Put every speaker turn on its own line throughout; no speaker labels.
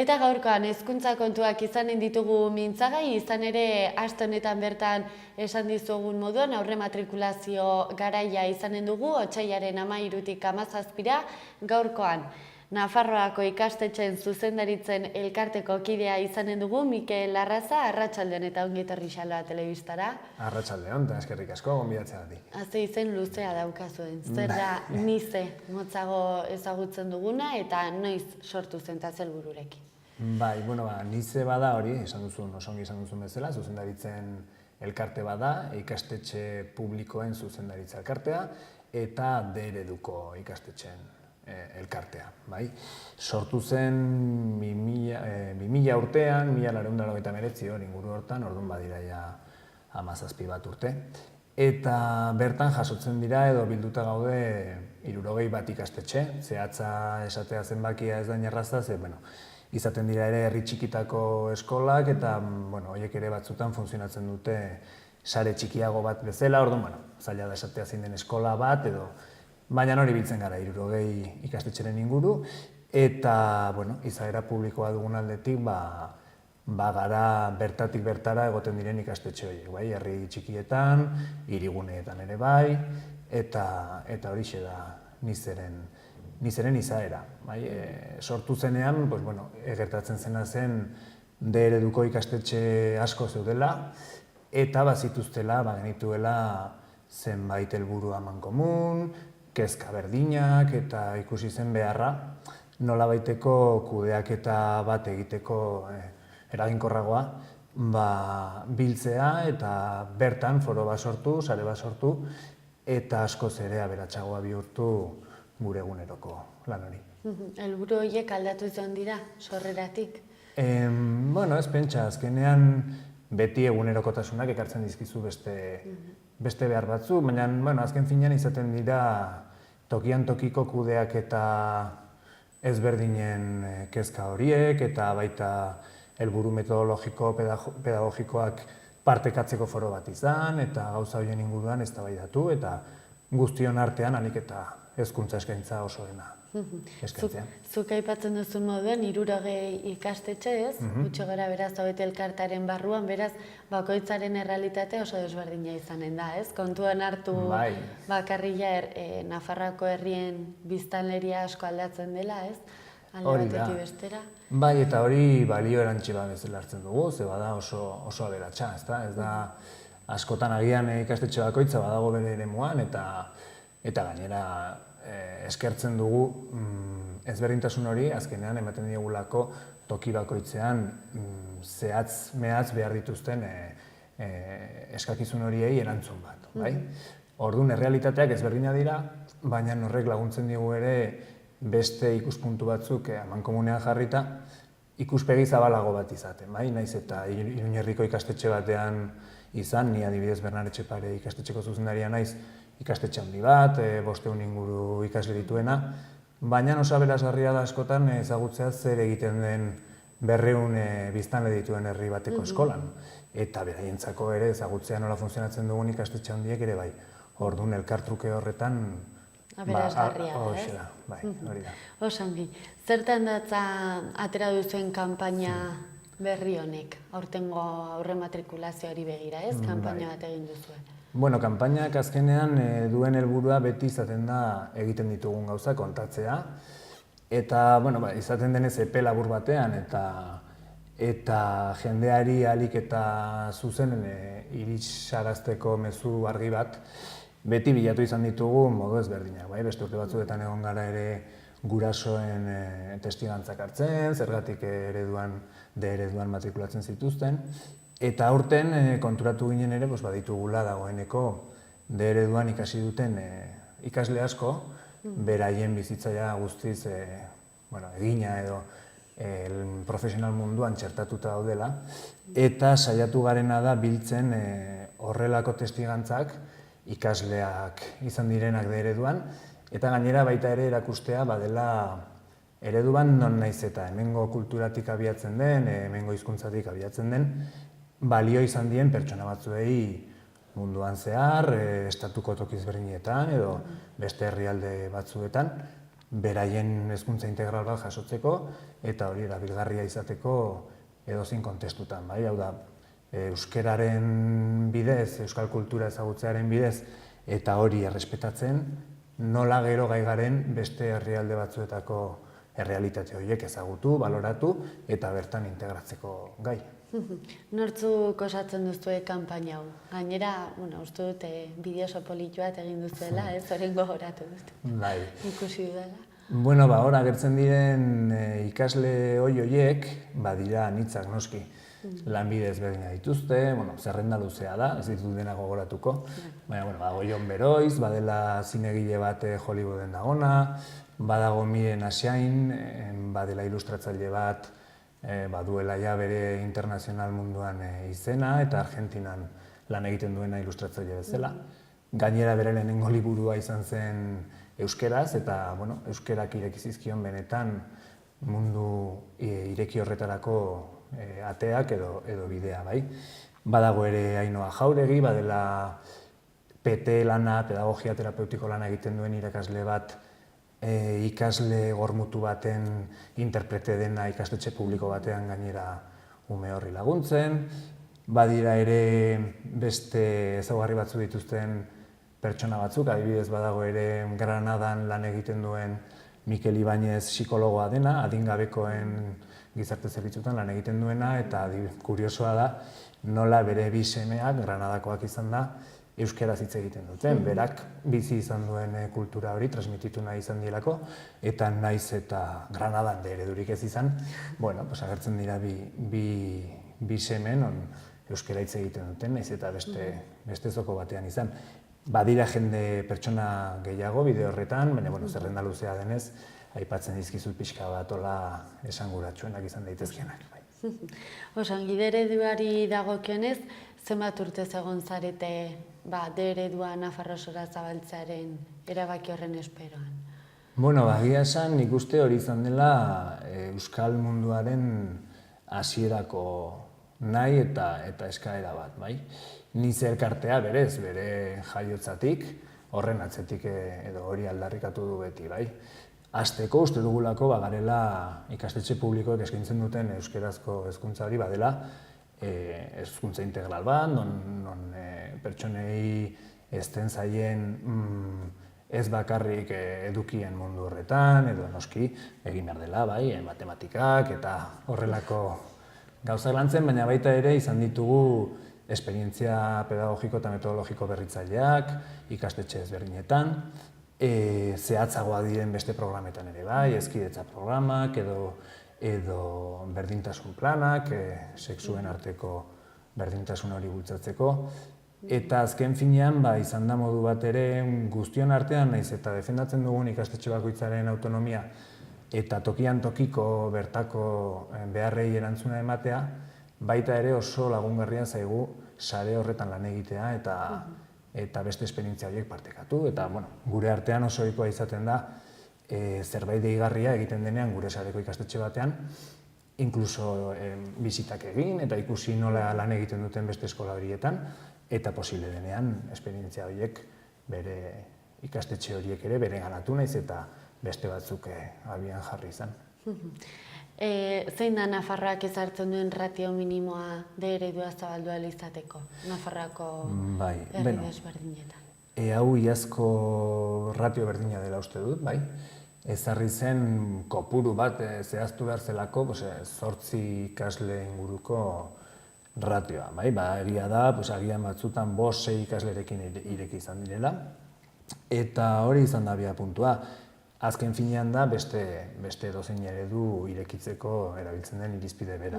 Eta gaurkoan hezkuntza kontuak izanen ditugu mintzagai, izan ere aste honetan bertan esan dizugun moduan aurre matrikulazio garaia izanen dugu, otsailaren 13tik 17ra gaurkoan. Nafarroako ikastetxeen zuzendaritzen elkarteko kidea izanen dugu, Mikel Larraza, arratsaldeon eta ongi etorri Xaloa telebistara.
Arratsaldeon, eta eskerrik asko gonbidatzeagatik.
Ze izen luzea daukazuen, zer da Nize motzago ezagutzen duguna eta noiz sortu zen eta zer helbururekin?
Bai, Nize bada hori, osongi esan duzun bezala, zuzendaritzen elkarte bada, ikastetxe publikoen zuzendaritza elkartea, eta D-ereduko ikastetxeen elkartea, bai. Sortu zen 2000 urtean, 1989 hori inguru hortan, orduan badira ja 17 bat urte. Eta bertan jasotzen dira edo bilduta gaude 61 bat ikastetxe, zehatza esatea zenbakia ez da erraza, izaten dira ere herri txikitako eskolak eta horiek ere batzutan funtzionatzen dute sare txikiago bat bezala, orduan zaila da esatea zein den eskola bat edo baina hori biltzen gara 60 ikastetxeren inguru eta izaera publikoa dugun aldetik gara bertatik bertara egoten diren ikastetxe horiek, bai, herri txikietan, hiriguneetan ere bai, eta horixe da Nizeren izaera. Sortu zenean, gertatzen zena zen D-ereduko ikastetxe asko zeudela, eta bazituztela, genituela zenbait helburu amankomun, kezka berdinak, eta ikusi zen beharra, nolabaiteko kudeaketa bat egiteko eraginkorragoa, biltzea eta bertan foro bat sortu, sare bat sortu, eta askoz ere aberatsagoa bihurtu gure eguneroko lan hori.
Helburu horiek aldatu izan dira, sorreratik?
Ez pentsa, azkenean beti egunerokotasunak ekartzen dizkizu beste behar batzu, baina azken finean izaten dira tokian tokiko kudeak eta ezberdinen kezka horiek eta baita helburu metodologiko, pedagogikoak partekatzeko foro bat izan eta gauza horien inguruan eztabaidatu eta guztion artean ahalik eta hezkuntza eskaintza osoena eskaintzea.
Zuk aipatzen duzun moduan 60 ikastetxe ez, gutxi gara beraz hobete elkartaren barruan, beraz bakoitzaren errealitate oso desberdina izanen da, ez? Kontuan hartu bakarrila Nafarroako herrien biztanleria asko aldatzen dela, ez? Alde batetik bestera.
Bai, eta hori balio erantsi bat bezala hartzen dugu, ze bada oso aberatsa, ez da askotan agian ikastetxe bakoitza badago bere eremuan eta gainera eskertzen dugu ezberdintasun hori azkenean ematen diegulako toki bakoitzean zehatz-mehatz behar dituzten eskakizun horiei erantzun bat. Orduan errealitateak ezberdina dira, baina horrek laguntzen digu ere beste ikuspuntu batzuk amankomunean jarrita ikuspegi zabalago bat izaten. Naiz eta Iruñerriko ikastetxe batean izan, ni adibidez Bernard Etxepare ikastetxeko zuzendaria naiz, ikastetxe handi bat, 500 inguru ikasle dituena, baina oso aberasgarria da askotan ezagutzea zer egiten den 200 biztanle dituen herri bateko eskolan. Eta beraientzako ere ezagutzea nola funtzionatzen dugun ikastetxe handiek ere bai. Orduan elkartruke horretan
aberasgarria da, ez?
Bai, hori da.
Osongi, zertan datza atera duzuen kanpaina berri honek, aurtengo aurre matrikulazioari begira, ez? Kanpaina bat egin duzuen.
Kanpainak azkenean duen helburua beti izaten da egiten ditugun gauza kontatzea. Eta izaten denez epe labur batean eta jendeari ahalik eta zuzenen iritsarazteko mezu argi bat beti bilatu izan ditugu modu ezberdinak. Beste urte batzuetan egon gara ere gurasoen testigantzak hartzen, zergatik D-ereduan matrikulatzen zituzten. Eta aurten konturatu ginen ere baditugula dagoeneko D-ereduan ikasi duten ikasle asko, beraien bizitzaia guztiz egina edo profesional munduan txertatuta daudela, eta saiatu garena da biltzen horrelako testigantzak ikasleak izan direnak D-ereduan, eta gainera baita ere erakustea badela ereduan non naiz eta hemengo kulturatik abiatzen den, hemengo hizkuntzatik abiatzen den, balio izan dien pertsona batzuei munduan zehar, estatuko toki ezberdinetan edo beste herrialde batzuetan, beraien hezkuntza integral bat jasotzeko eta hori erabilgarria izateko edozein kontestutan, bai? Hau da, euskararen bidez, euskal kultura ezagutzearen bidez eta hori errespetatzen, nola gero gai garen beste herrialde batzuetako errealitate horiek ezagutu, baloratu eta bertan integratzeko gai.
Nortzuk osatzen duzue kanpaina hau? Gainera, uste dut bideo oso politu bat egin duzuela, orain gogoratu dut.
Bai.
Ikusi dudala.
Bueno, hor agertzen diren ikasle horiek, badira anitzak noski. Lanbide ezberdina dituzte, zerrenda luzea da, ez ditut dena gogoratuko. Baina, badago Jon Beroiz, badela zinegile bat Hollywooden dagona, badago Miren Asiain, badela ilustratzaile bat, baduela ja bere internazional munduan izena, eta Argentinan lan egiten duena ilustratzaile bezala. Gainera bere lehenengo liburua izan zen euskeraz, eta euskerak ireki zizkion benetan mundu ireki horretarako ateak edo bidea, bai. Badago ere Ainhoa Jauregi, badela PT lana, pedagogia terapeutiko lana egiten duen irakasle bat, ikasle gormutu baten interprete dena ikastetxe publiko batean gainera ume horri laguntzen. Badira ere beste ezaugarri batzu dituzten pertsona batzuk, adibidez badago ere Granadan lan egiten duen Mikel Ibañez psikologoa dena, adingabekoen gizarte zerbitzutan lan egiten duena, eta kuriosoa da nola bere bi semeak, Granadakoak izan da, euskeraz hitz egiten duten. Berak bizi izan duen kultura hori transmititu nahi izan dielako, eta naiz eta Granadan eredurik ez izan, agertzen dira bi semen euskera hitz egiten duten, naiz eta beste zoko batean izan. Badira jende pertsona gehiago bideo horretan, baina zerrenda luzea denez, aipatzen dizkizut pixka bat hola esanguratsuenak izan daitezkenak.
Osangide ereduari dagokionez, zenbat urtez egon zarete D eredua Nafarrosora zabaltzearen erabaki horren esperoan?
Egia esan, nik uste hori izan dela euskal munduaren hasierako nahi eta eskaera bat, bai? Niz elkartea berez, bere jaiotzatik, horren atzetik edo hori aldarrikatu du beti, bai? Hasteko uste dugulako garela ikastetxe publikoek eskaintzen duten euskerazko hezkuntza hori badela hezkuntza integral bat, non pertsonei ezten zaien ez bakarrik edukien mundu horretan, edo noski egin behar dela, bai, matematikak eta horrelako gauzak lantzen, baina baita ere izan ditugu esperientzia pedagogiko eta metodologiko berritzaileak, ikastetxe ezberdinetan, zehatzagoa diren beste programetan ere bai, hezkidetza programak edo berdintasun planak, sexuen arteko berdintasun hori bultzatzeko. Eta azken finean izan da modu bat ere guztion artean naiz eta defendatzen dugun ikastetxe bakoitzaren autonomia eta tokian tokiko bertako beharrei erantzuna ematea, baita ere oso lagungarria zaigu sare horretan lan egitea eta beste esperientzia horiek partekatu. Eta gure artean oso ohikoa izaten da zerbait deigarria egiten denean gure sareko ikastetxe batean, inkluso bisitak egin eta ikusi nola lan egiten duten beste eskola horietan, eta posible denean esperientzia horiek bere ikastetxe horiek ere bere ganatu naiz eta beste batzuk abian jarri izan.
Zein da Nafarroak ezartzen duen ratio minimoa D eredua zabaldu ahal izateko, Nafarroako herri desberdinetan?
Hau iazko ratio berdina dela uste dut, bai. Ezarri zen kopuru bat zehaztu behar zelako 8 ikasle inguruko ratioa, bai. Egia da, agian batzutan 5-6 ikaslerekin ireki izan direla, eta hori izan da abia puntua. Azken finean da beste edozein eredu irekitzeko erabiltzen den irizpide bera.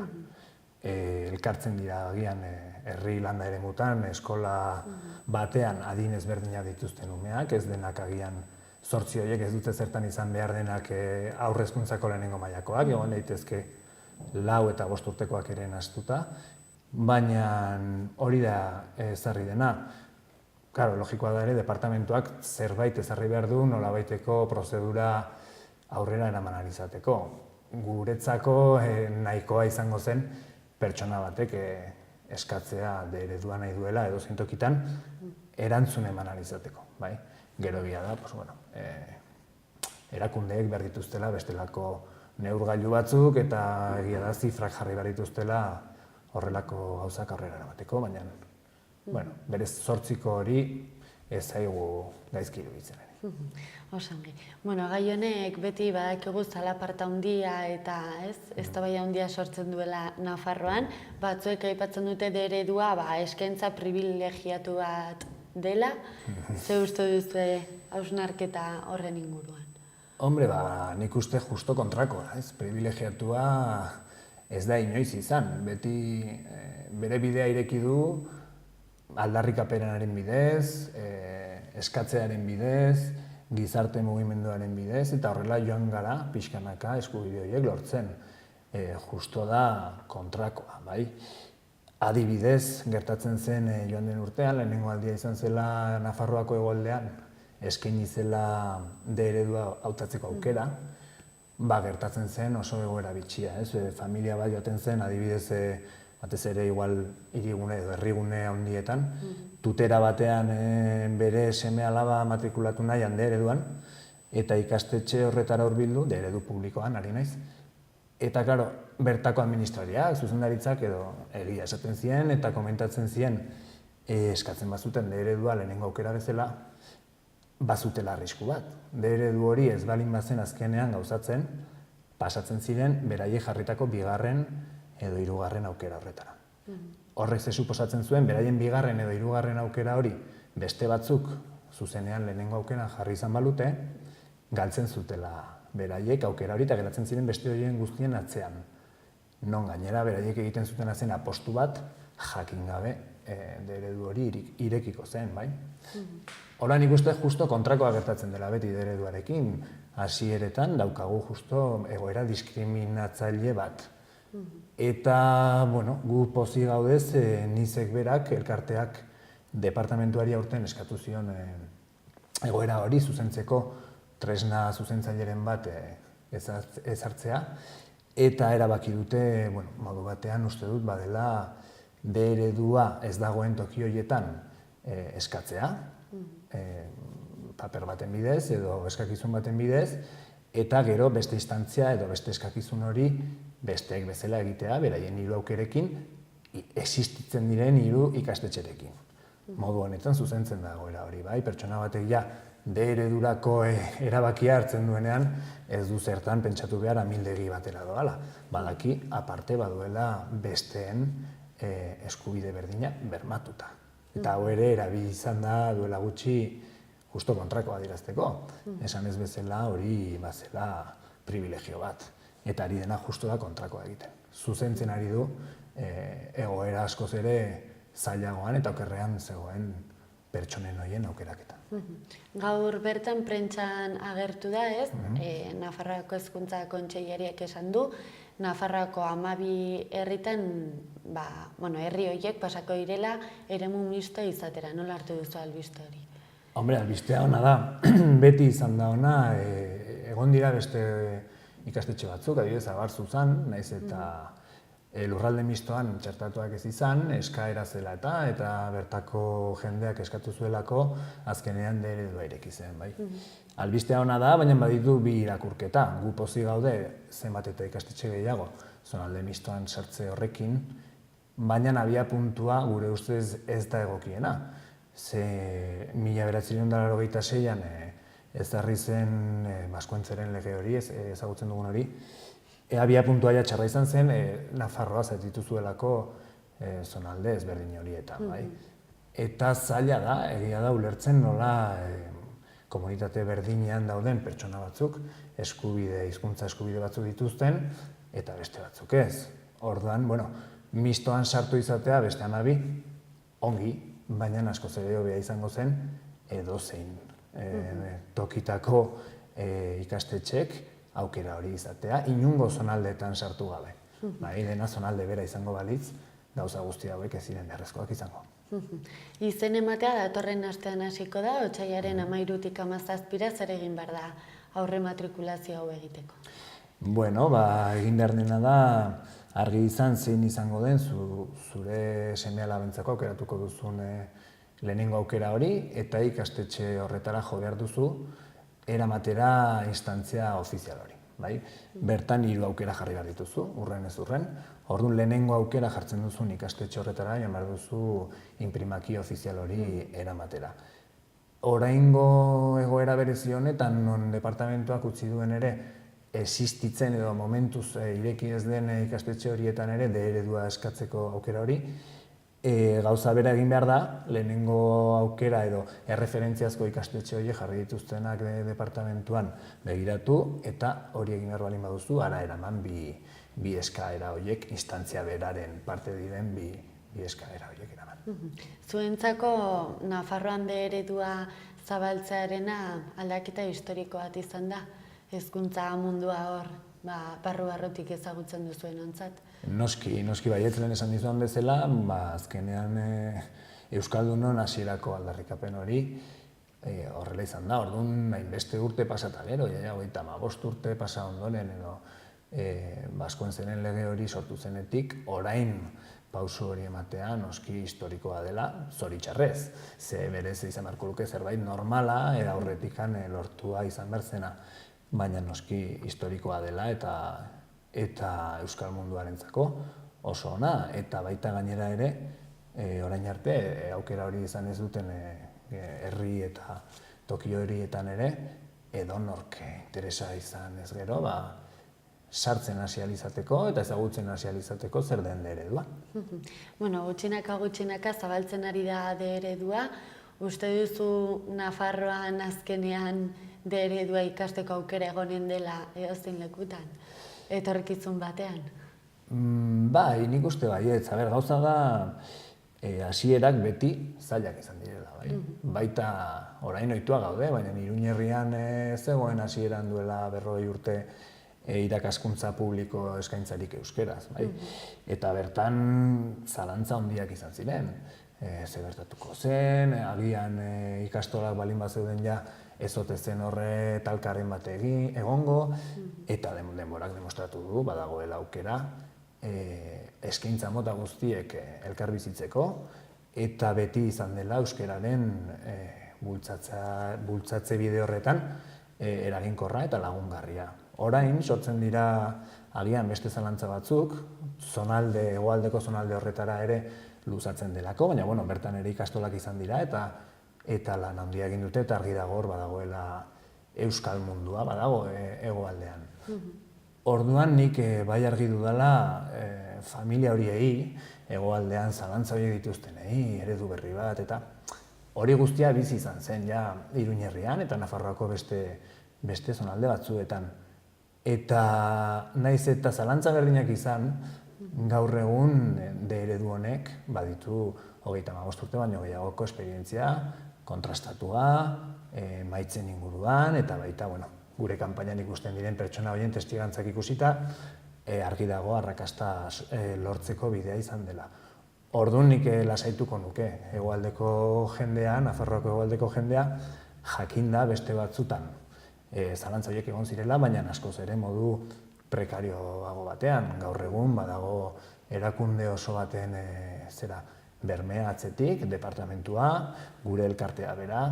Elkartzen dira agian herri landa eremutan, eskola batean adin ezberdinak dituzten umeak, ez denak agian 8 horiek ez dute zertan izan behar denak haur hezkuntzako lehenengo mailakoak, egon daitezke 4 eta 5 urtekoak ere nahastuta, baina hori da ezarri dena. Claro, logikoa da ere, departamentuak zerbait ezarri behar du nolabaiteko prozedura aurrera eraman ahal izateko. Guretzako nahikoa izango zen pertsona batek eskatzea D eredua nahi duela edozein tokitan erantzun eman ahal izateko. Gero egia da, erakundeek behar dituztela bestelako neurgailu batzuk eta egia da zifrak jarri behar dituztela horrelako gauzak aurrera eramateko, baina berez 8ko hori ez zaigu gaizki iruditzen ere.
Osongi. Bueno, gai honek beti badakigu zalaparta handia eta eztabaida handia sortzen duela Nafarroan. Batzuek aipatzen dute eredua eskaintza pribilegiatu bat dela. Ze uste duzu hausnarketa horren inguruan?
Hombre, nik uste justo kontrakoa, privilegiatua ez da inoiz izan. Beti bere bidea ireki du aldarrikapenaren bidez, eskatzearen bidez, gizarte mugimenduaren bidez, eta horrela joan gara pixkanaka eskubide horiek lortzen. Justo da kontrakoa, bai. Adibidez, gertatzen zen joan den urtean, lehenengo aldia izan zela Nafarroako hegoaldean, eskaini zela D eredua hautatzeko aukera, gertatzen zen oso egoera bitxia, familia bat joaten zen, adibidez, batez ere igual hirigune edo herrigune handietan, tutera batean bere seme alaba matrikulatu nahian D ereduan, eta ikastetxe horretara hurbildu D eredu publikoan ari naiz. Eta, klaro, bertako administrariak, zuzendaritzak edo egia esaten ziren eta komentatzen ziren eskatzen bazuten D eredua lehenengo aukera bezala, bazutela arrisku bat. D eredu hori ez balin bazen azkenean gauzatzen, pasatzen ziren beraiek jarritako bigarren edo hirugarren aukera horretara. Horrek ze suposatzen zuen, beraien bigarren edo hirugarren aukera hori beste batzuk zuzenean lehenengo aukeran jarri izan balute, galtzen zutela beraiek aukera hori eta geratzen ziren beste horien guztien atzean. Non gainera beraiek egiten zuten zen apostu bat jakin gabe D eredu hori irekiko zen, bai? Hola, nik uste justo kontrakoa gertatzen dela beti D ereduarekin. Hasieretan daukagu justo egoera diskriminatzaile bat. Eta, gu pozik gaudez, nizek berak, elkarteak, departamentuari aurten eskatu zion egoera hori zuzentzeko tresna zuzentzaileren bat ezartzea, eta erabaki dute, modu batean uste dut badela D eredua ez dagoen toki horietan eskatzea, paper baten bidez edo eskakizun baten bidez, eta gero beste instantzia edo beste eskakizun hori besteek bezala egitea, beraien 3 aukerekin, existitzen diren 3 ikastetxerekin. Modu honetan zuzentzen da egoera hori, bai? Pertsona batek ja D eredurako erabakia hartzen duenean, ez du zertan pentsatu behar amildegi batera doala. Badaki, aparte baduela besteen eskubide berdina bermatuta. Eta hau ere erabili izan da duela gutxi justo kontrakoa adierazteko. Esan ez bezala hori bazela privilegio bat. Eta ari dena justo da kontrakoa egiten. Zuzentzen ari du egoera askoz ere zailagoan eta okerrean zegoen pertsonen horien aukeraketa.
Gaur bertan prentsan agertu da, ez? Nafarroako Hezkuntza Kontseilariak esan du, Nafarroako 12 herritan, herri horiek pasako direla eremu misto izatera. Nola hartu duzu albiste hori?
Hombre, albistea ona da. Beti izan da ona, egon dira beste ikastetxe batzuk, adibidez, Abarzuzan, naiz eta lurralde mistoan txertatuak ez izan, eskaera zela eta bertako jendeak eskatu zuelako azkenean D eredua ireki zen, bai. Albistea ona da, baina baditu 2 irakurketa. Gu pozik gaude zenbat eta ikastetxe gehiago zonalde mistoan sartze horrekin, baina abia puntua gure ustez ez da egokiena. Ze 1996an ezarri zen Baskuentzeren lege hori, ezagutzen dugun hori, abia puntua ja txarra izan zen, Nafarroa zatitu zuelako zonalde ezberdin horietan, bai. Eta zaila da, egia da ulertzen nola komunitate berdinean dauden pertsona batzuk, hizkuntza eskubide batzuk dituzten, eta beste batzuk ez. Orduan, mistoan sartu izatea beste 12, ongi, baina askoz ere hobea izango zen edozein tokitako ikastetxek aukera hori izatea, inungo zonaldeetan sartu gabe. Dena zonalde bera izango balitz, gauza guzti hauek ez ziren beharrezkoak izango.
Izen ematea datorren astean hasiko da, otsailaren 13tik 17ra zer egin behar da aurre matrikulazio hau egiteko?
Egin behar dena da, argi izan zein izango den zure seme-alabentzako aukeratuko duzun lehenengo aukera hori, eta ikastetxe horretara jo behar duzu, eramatera instantzia ofizial hori. Bai? Bertan 3 aukera jarri behar dituzu, urren ez urren. Orduan lehenengo aukera jartzen duzun ikastetxe horretara, joan behar duzu inprimaki ofizial hori eramatera. Oraingo egoera berezi honetan, non departamentuak utzi duen ere, existitzen edo momentuz ireki ez den ikastetxe horietan ere, eredua eskatzeko aukera hori, gauza bera egin behar da, lehenengo aukera edo erreferentziazko ikastetxe horiek jarri dituztenak departamentuan begiratu, eta hori egin behar balin baduzu, ara eraman bi eskaera horiek, instantzia beraren parte diren bi eskaera horiek eraman.
Zuentzako Nafarroan eredua zabaltzearena aldaketa historiko bat izan da? Hezkuntza mundua hor, barru-barrutik ezagutzen duzuen ontzat?
Noski baietz lehen esan dizuan bezala, azkenean Euskaldunon hasierako aldarrikapen hori horrela izan da. Orduan, hainbeste urte pasata gero, 35 urte pasa ondoren edo Baskoen zenen lege hori sortu zenetik, orain pauso hori ematea noski historikoa dela, zoritxarrez. Ze berez izan beharko luke zerbait normala, aurretikan lortua izan behar zena, baina noski historikoa dela eta euskal munduarentzako oso ona, eta baita gainera ere, orain arte, aukera hori izan ez duten herri eta toki horietan ere, edonork interesa izan ez gero, sartzen hasi alizateko eta ezagutzen hasi alizateko zer den eredua.
Bueno, gutxinaka zabaltzen ari da eredua. Uste duzu Nafarroan azkenean eredua ikasteko aukera egonen dela edozein lekutan, etorkizun batean?
Bai, nik uste baietz. Gauza da, hasierak beti zailak izan direla. Baita orain ohitua gaude, baina Iruñerrian zegoen hasieran duela 40 urte irakaskuntza publiko eskaintzarik euskeraz. Eta bertan zalantza handiak izan ziren. Ze gertatuko zen, agian ikastolak balin bat zeuden ja ez ote zen horre talkarren bat egongo, eta denborak demostratu du, badagoela aukera, eskaintza mota guztiek elkarbizitzeko, eta beti izan dela euskararen bultzatze bide horretan eraginkorra eta lagungarria. Orain, sortzen dira agian beste zalantza batzuk, hegoaldeko zonalde horretara ere luzatzen delako, baina bertan ere ikastolak izan dira eta lan handia egin dute eta argi dago hor badagoela euskal mundua, badago hegoaldean. Orduan nik bai argi dudala familia horiei, hegoaldean zalantza horiek dituztenei, eredu berri bat, eta hori guztia bizi izan zen ja Iruñerrian eta Nafarroako beste zonalde batzuetan. Eta naiz eta zalantza berdinak izan, gaur egun eredu honek baditu 35 urte baino gehiagoko esperientzia, kontrastatua, maitzen inguruan, eta baita gure kanpainan ikusten diren pertsona horien testigantzak ikusita, argi dago arrakasta lortzeko bidea izan dela. Orduan nik lasaituko nuke, hegoaldeko jendea, Nafarroako hegoaldeko jendea, jakinda beste batzutan zalantza horiek egon zirela, baina askoz ere modu prekarioago batean. Gaur egun badago erakunde oso baten bermea atzetik, departamentua, gure elkartea bera,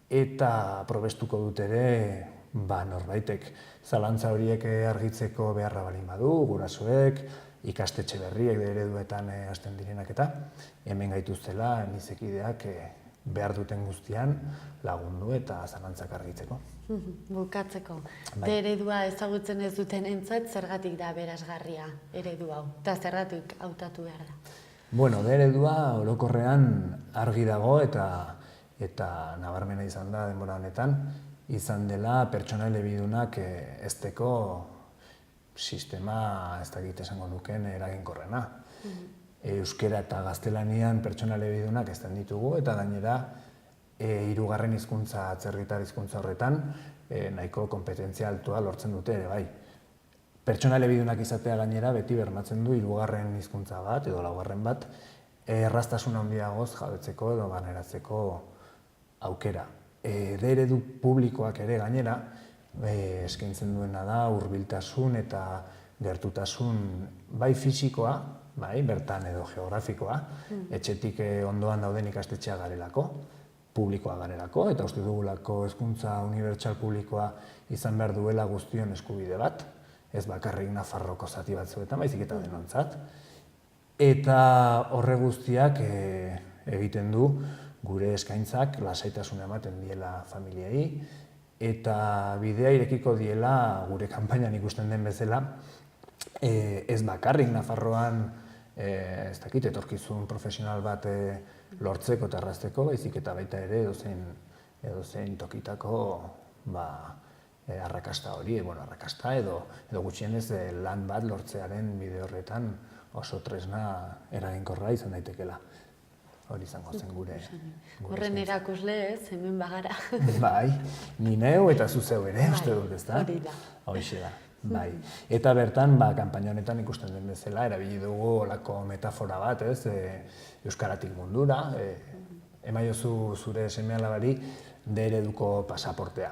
eta probestuko dut ere norbaitek zalantza horiek argitzeko beharra balin badu, gurasoek, ikastetxe berriek ereduetan hasten direnak eta hemen gaituztela nizekideak behar duten guztian lagundu eta zalantzak argitzeko.
Bukatzeko, eredua ezagutzen ez duten entzat, zergatik da berazgarria eredu hau, eta zergatik hautatu behar da?
Bueno, eredua orokorrean argi dago eta nabarmena izan da denbora honetan, izan dela pertsona elebidunak hezteko sistema ez dakit esango nuken eraginkorrena. Euskera eta gaztelanian pertsona elebidunak ezten ditugu eta gainera hirugarren hizkuntza atzerritar hizkuntza horretan nahiko konpetentzia altua lortzen dute ere bai. Pertsona elebidunak izatea gainera beti bermatzen du hirugarren hizkuntza bat edo laugarren bat erraztasun handiagoz jabetzeko edo ganeratzeko aukera. Eredu publikoak ere gainera eskaintzen duena da hurbiltasun eta gertutasun bai fisikoa, bai bertan edo geografikoa, etxetik ondoan dauden ikastetxea garelako, publikoa garelako, eta uste dugulako hezkuntza unibertsal publikoa izan behar duela guztion eskubide bat, ez bakarrik Nafarroko zati batzuetan, baizik eta denontzat. Eta horre guztiak egiten du gure eskaintzak lasaitasuna ematen diela familiei, eta bidea irekiko diela gure kanpainan ikusten den bezala, ez bakarrik Nafarroan ez dakit, etorkizun profesional bat lortzeko eta errazteko, baizik eta baita ere edozein tokitako arrakasta hori, arrakasta edo gutxienez lan bat lortzearen bide horretan oso tresna eraginkorra izan daitekela. Hori izango zen gure.
Horren erakusle ez, hemen bagara.
Bai, ni neu eta zu zeu ere, uste dut, ezta?
Hori da.
Horixe da. Bai. Eta bertan, kanpaina honetan ikusten den bezala, erabili dugu olako metafora bat, ez, euskaratik mundura, emaiozu zure seme-alabari D-ereduko pasaportea,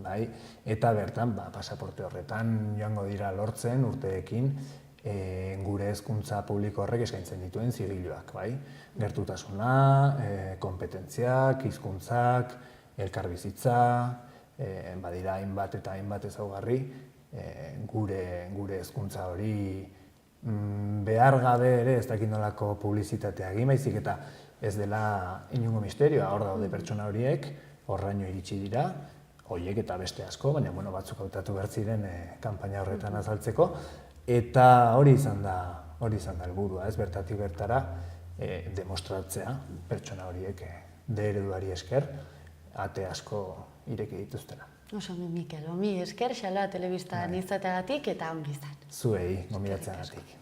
bai? Eta bertan, pasaporte horretan joango dira lortzen urteekin gure hezkuntza publiko horrek eskaintzen dituen zigiluak, bai? Gertutasuna, kompetentziak, hizkuntzak, elkarbizitza, badira hainbat eta hainbat ezaugarri, gure hezkuntza hori behar gabe ere ez dakit nolako publizitatea egin, baizik eta ez dela inongo misterioa, hor daude pertsona horiek, horraino iritsi dira, horiek eta beste asko, baina batzuk hautatu behar ziren kanpaina horretan azaltzeko, eta hori izan da helburua, ez bertatik bertara demostratzea pertsona horiek D-ereduari esker ate asko ireki dituztela.
Oso Mikel, mi esker, Xaloa Telebistan izateagatik eta ongi izan.
Zuei, gomidatzeagatik.